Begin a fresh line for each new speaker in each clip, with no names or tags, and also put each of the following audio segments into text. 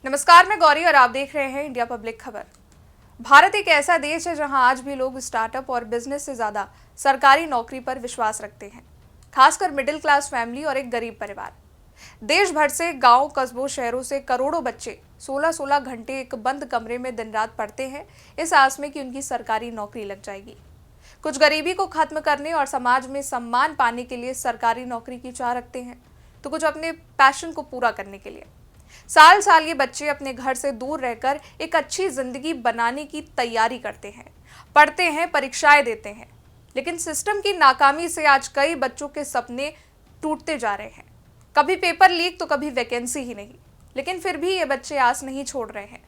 नमस्कार, मैं गौरी और आप देख रहे हैं इंडिया पब्लिक खबर। भारत एक ऐसा देश है जहां आज भी लोग स्टार्टअप और बिजनेस से ज्यादा सरकारी नौकरी पर विश्वास रखते हैं, खासकर मिडिल क्लास फैमिली और एक गरीब परिवार। देश भर से गांव, कस्बों, शहरों से करोड़ों बच्चे 16-16 घंटे एक बंद कमरे में दिन रात पढ़ते हैं, इस आस में कि उनकी सरकारी नौकरी लग जाएगी। कुछ गरीबी को खत्म करने और समाज में सम्मान पाने के लिए सरकारी नौकरी की चाह रखते हैं, तो कुछ अपने पैशन को पूरा करने के लिए। साल साल ये बच्चे अपने घर से दूर रहकर एक अच्छी जिंदगी बनाने की तैयारी करते हैं, पढ़ते हैं, परीक्षाएं देते हैं। लेकिन सिस्टम की नाकामी से आज कई बच्चों के सपने टूटते जा रहे हैं। कभी पेपर लीक तो कभी वैकेंसी ही नहीं, लेकिन फिर भी ये बच्चे आस नहीं छोड़ रहे हैं।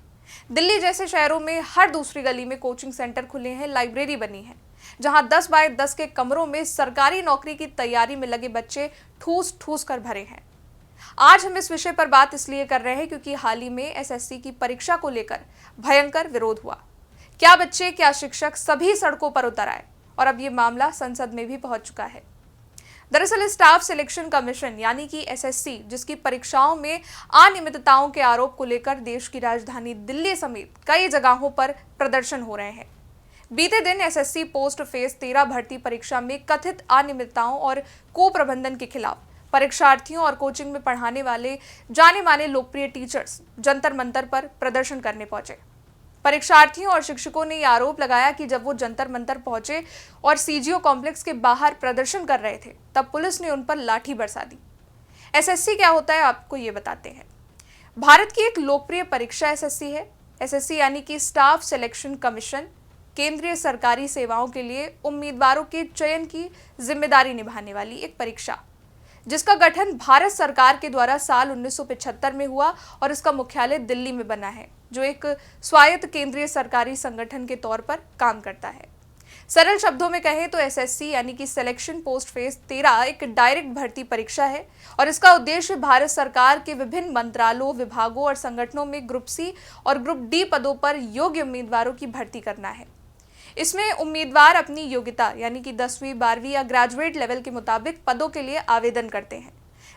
दिल्ली जैसे शहरों में हर दूसरी गली में कोचिंग सेंटर खुले हैं, लाइब्रेरी बनी है, जहां 10 बाय 10 के कमरों में सरकारी नौकरी की तैयारी में लगे बच्चे ठूस ठूस कर भरे हैं। आज हम इस विषय पर बात इसलिए कर रहे हैं क्योंकि हाल ही में एसएससी की परीक्षा को लेकर भयंकर विरोध हुआ। क्या बच्चे, क्या शिक्षक, सभी सड़कों पर उतर आए और अब ये मामला संसद में भी पहुंच चुका है। दरअसल स्टाफ सिलेक्शन कमीशन यानी कि एसएससी, जिसकी परीक्षाओं में अनियमितताओं के आरोप को लेकर देश की राजधानी दिल्ली समेत कई जगहों पर प्रदर्शन हो रहे हैं। बीते दिन एसएससी पोस्ट फेज 13 भर्ती परीक्षा में कथित अनियमितताओं और कुप्रबंधन के खिलाफ परीक्षार्थियों और कोचिंग में पढ़ाने वाले जाने माने लोकप्रिय टीचर्स जंतर मंतर पर प्रदर्शन करने पहुंचे। परीक्षार्थियों और शिक्षकों ने यह आरोप लगाया कि जब वो जंतर मंतर पहुंचे और सीजीओ कॉम्प्लेक्स के बाहर प्रदर्शन कर रहे थे, तब पुलिस ने उन पर लाठी बरसा दी। एसएससी क्या होता है, आपको ये बताते हैं। भारत की एक लोकप्रिय परीक्षा एसएससी है। एसएससी यानी कि स्टाफ सिलेक्शन कमीशन केंद्रीय सरकारी सेवाओं के लिए उम्मीदवारों के चयन की जिम्मेदारी निभाने वाली एक परीक्षा, जिसका गठन भारत सरकार के द्वारा साल 1975 में हुआ और इसका मुख्यालय दिल्ली में बना है, जो एक स्वायत्त केंद्रीय सरकारी संगठन के तौर पर काम करता है। सरल शब्दों में कहें तो एसएससी यानी कि सिलेक्शन पोस्ट फेज 13 एक डायरेक्ट भर्ती परीक्षा है और इसका उद्देश्य भारत सरकार के विभिन्न मंत्रालयों, विभागों और संगठनों में ग्रुप सी और ग्रुप डी पदों पर योग्य उम्मीदवारों की भर्ती करना है। इसमें उम्मीदवार अपनी योग्यता यानी कि 10वीं, 12वीं या ग्रेजुएट लेवल के मुताबिक पदों के लिए आवेदन करते हैं,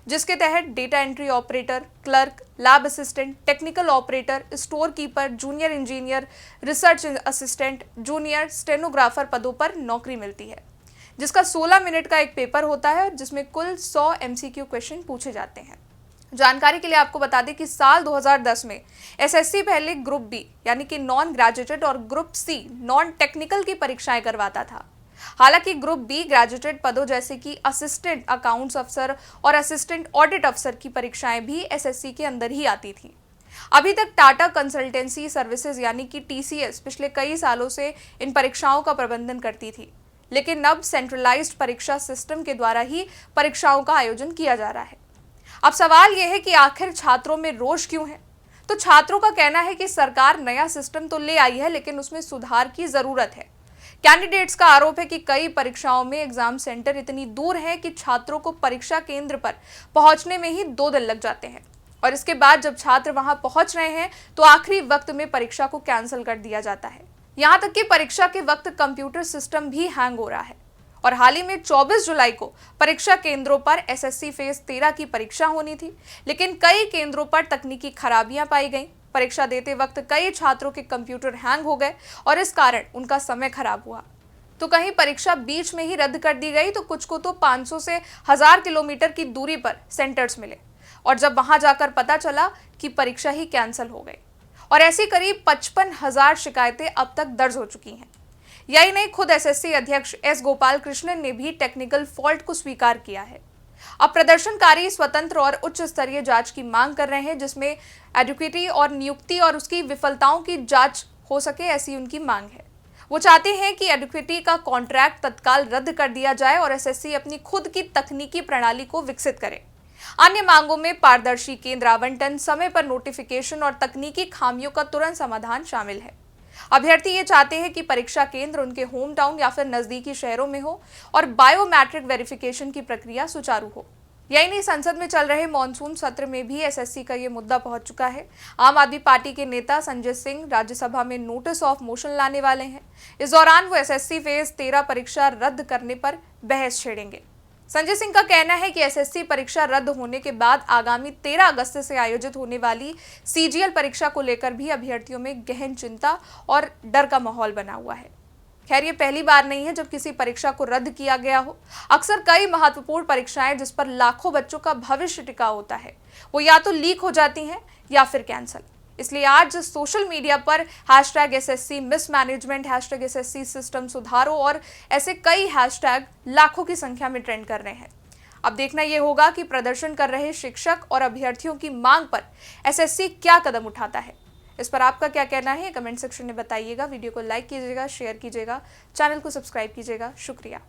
जिसके तहत data entry operator, clerk, lab assistant, technical operator, store keeper, junior engineer, research assistant, junior stenographer पदों पर नौकरी मिलती है, जिसका 16 मिनट का एक पेपर होता है, जिसमें कुल 100 एमसीक्यू क्वेश्चन पूछे जाते हैं। जानकारी के लिए आपको बता दें कि साल 2010 में एसएससी पहले ग्रुप बी यानी कि नॉन ग्रेजुएटेड और ग्रुप सी नॉन टेक्निकल की परीक्षाएं करवाता था। हालांकि ग्रुप बी ग्रेजुएटेड पदों जैसे कि असिस्टेंट अकाउंट्स अफसर और असिस्टेंट ऑडिट अफसर की परीक्षाएं भी एसएससी के अंदर ही आती थी। अभी तक टाटा कंसल्टेंसी सर्विसेज यानी कि टीसीएस पिछले कई सालों से इन परीक्षाओं का प्रबंधन करती थी, लेकिन अब सेंट्रलाइज्ड परीक्षा सिस्टम के द्वारा ही परीक्षाओं का आयोजन किया जा रहा है। अब सवाल यह है कि आखिर छात्रों में रोष क्यों है? तो छात्रों का कहना है कि सरकार नया सिस्टम तो ले आई है, लेकिन उसमें सुधार की जरूरत है। कैंडिडेट्स का आरोप है कि कई परीक्षाओं में एग्जाम सेंटर इतनी दूर है कि छात्रों को परीक्षा केंद्र पर पहुंचने में ही 2 दिन लग जाते हैं और इसके बाद जब छात्र वहां पहुंच रहे हैं तो आखिरी वक्त में परीक्षा को कैंसिल कर दिया जाता है। यहां तक कि परीक्षा के वक्त कंप्यूटर सिस्टम भी हैंग हो रहा है। और हाल ही में 24 जुलाई को परीक्षा केंद्रों पर एसएससी फेज 13 की परीक्षा होनी थी, लेकिन कई केंद्रों पर तकनीकी खराबियां पाई गईं। परीक्षा देते वक्त कई छात्रों के कंप्यूटर हैंग हो गए और इस कारण उनका समय खराब हुआ। तो कहीं परीक्षा बीच में ही रद्द कर दी गई, तो कुछ को तो 500 से 1000 किलोमीटर की दूरी पर सेंटर्स मिले और जब वहां जाकर पता चला कि परीक्षा ही कैंसिल हो गई। और ऐसी करीब 55,000 शिकायतें अब तक दर्ज हो चुकी हैं। यही नहीं, खुद एसएससी अध्यक्ष एस गोपाल कृष्णन ने भी टेक्निकल फॉल्ट को स्वीकार किया है। अब प्रदर्शनकारी स्वतंत्र और उच्च स्तरीय जांच की मांग कर रहे हैं, जिसमें एडुकेटी और नियुक्ति और उसकी विफलताओं की जांच हो सके, ऐसी उनकी मांग है। वो चाहते हैं कि एडुकेटी का कॉन्ट्रैक्ट तत्काल रद्द कर दिया जाए और एसएससी अपनी खुद की तकनीकी प्रणाली को विकसित करे। अन्य मांगों में पारदर्शी केंद्र आवंटन, समय पर नोटिफिकेशन और तकनीकी खामियों का तुरंत समाधान शामिल है। अभ्यर्थी ये चाहते हैं कि परीक्षा केंद्र उनके होम टाउन या फिर नजदीकी शहरों में हो और बायोमेट्रिक वेरिफिकेशन की प्रक्रिया सुचारू हो। यही नहीं, संसद में चल रहे मॉनसून सत्र में भी एसएससी का ये मुद्दा पहुंच चुका है। आम आदमी पार्टी के नेता संजय सिंह राज्यसभा में नोटिस ऑफ मोशन लाने वाले हैं। इस दौरान वो एसएससी फेज 13 परीक्षा रद्द करने पर बहस छेड़ेंगे। संजय सिंह का कहना है कि एसएससी परीक्षा रद्द होने के बाद आगामी 13 अगस्त से आयोजित होने वाली सीजीएल परीक्षा को लेकर भी अभ्यर्थियों में गहन चिंता और डर का माहौल बना हुआ है। खैर, ये पहली बार नहीं है जब किसी परीक्षा को रद्द किया गया हो। अक्सर कई महत्वपूर्ण परीक्षाएं जिस पर लाखों बच्चों का भविष्य टिका होता है, वो या तो लीक हो जाती हैं या फिर कैंसिल। इसलिए आज सोशल मीडिया पर #SSC मिसमैनेजमेंट, #SSC सिस्टम सुधारो और ऐसे कई हैशटैग लाखों की संख्या में ट्रेंड कर रहे हैं। अब देखना यह होगा कि प्रदर्शन कर रहे शिक्षक और अभ्यर्थियों की मांग पर एसएससी क्या कदम उठाता है। इस पर आपका क्या कहना है, कमेंट सेक्शन में बताइएगा। वीडियो को लाइक कीजिएगा, शेयर कीजिएगा, चैनल को सब्सक्राइब कीजिएगा। शुक्रिया।